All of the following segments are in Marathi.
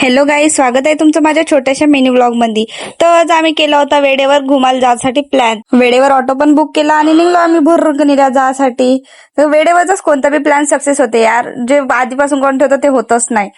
हॅलो गाईज, स्वागत आहे तुमचं माझ्या छोट्याशा मिनी व्लॉग मध्ये. तर आज आम्ही केला होता वेळेवर घुमायला जायसाठी प्लॅन. वेळेवर ऑटो पण बुक केला आणि निघलो आम्ही भुरकणीला जायसाठी. तर वेळेवरच कोणता बी प्लॅन सक्सेस होते यार, जे आधीपासून कोण ठेवतं ते होतच नाही.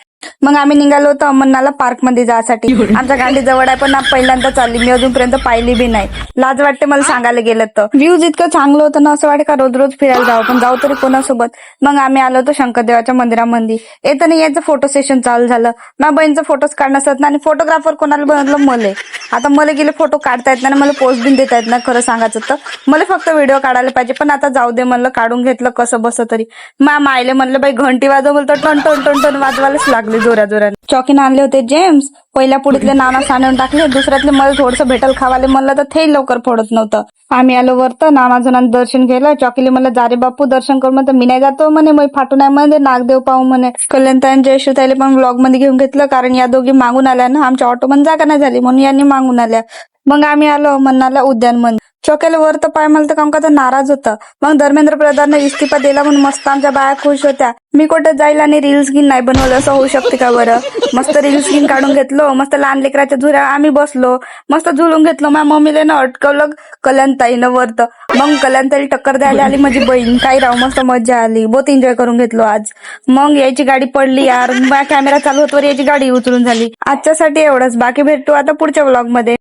मग आम्ही निघालो होतो अमरनाला पार्क मध्ये जायसाठी. आमच्या गांडी जवळ आहे पण पहिल्यांदा चालली, मी अजूनपर्यंत पाहिली बी नाही. लाज वाटते मला सांगायला गेलं तर. व्ह्यूज इतकं चांगलं होतं ना, असं वाटतं का रोज रोज फिरायला जावं, पण जाऊ तरी कोणासोबत. मग आम्ही आलो होतो शंकरदेवाच्या मंदिरामध्ये. येताना याचं फोटो सेशन चालू झालं. माझ्या बहिणीचं फोटोज काढणं असत ना, आणि फोटोग्राफर कोणाला बनवलं मले. आता मला गेले फोटो काढता येत नाही, मला पोस्ट बिन देता येत नाही. खरं सांगायचं तर मला फक्त व्हिडिओ काढायला पाहिजे, पण आता जाऊ दे म्हणलं, काढून घेतलं कसं बस तरी. मायले म्हणलं बाई घंटी वाजव, बोलतो टन टन टन टन वाजवायलाच लागले जोरा जोराने. चॉकीन आणले होते जेम्स. पहिल्या पुढीतले नाना साणून टाकले, दुसऱ्यातले मला थोडंसं भेटल खावाले म्हणलं तर ते लवकर फोडत नव्हतं. आम्ही आलो वरत, नाना जणांचं दर्शन केलं. चॉकीले म्हणलं जा रे बापू दर्शन करू, म्हणतं मी नाही जातो म्हणे, मी फाटू नाही म्हणे, नागदेव पाहू म्हणे. कल्याणताई जयशू ताईले पण व्लॉग मध्ये घेऊन घेतलं, कारण या दोघी मागून आल्या ना, आमच्या ऑटो मध्ये जागा नाही झाली म्हणून यांनी मागून आल्या. मग आम्ही आलो मन्नाला उद्यान मध्ये. चौक्याला वर तर पाय मला तर कामका तर नाराज होता. मग धर्मेंद्र प्रधानने इस्तीफा दिला म्हणून मस्त आमच्या बाया खुश होत्या. मी कुठं जाईल आणि रील्स गिन नाही बनवलं, असं होऊ शकते का बरं. मस्त रील्स गिन काढून घेतलो, मस्त लहान लेकराच्या झुऱ्या आम्ही बसलो, मस्त झुलून घेतलो. माझ्या मम्मीला ना अटकवलं कल्याणताईनं वरत. मग कल्याणताई टक्कर द्यायला आली माझी बहीण. काही राव मस्त मजा आली, बहुत एन्जॉय करून घेतलो आज. मग याची गाडी पडली यार, कॅमेरा चालू होतो याची गाडी उचलून झाली. आजच्यासाठी एवढंच, बाकी भेटतो आता पुढच्या व्लॉग मध्ये.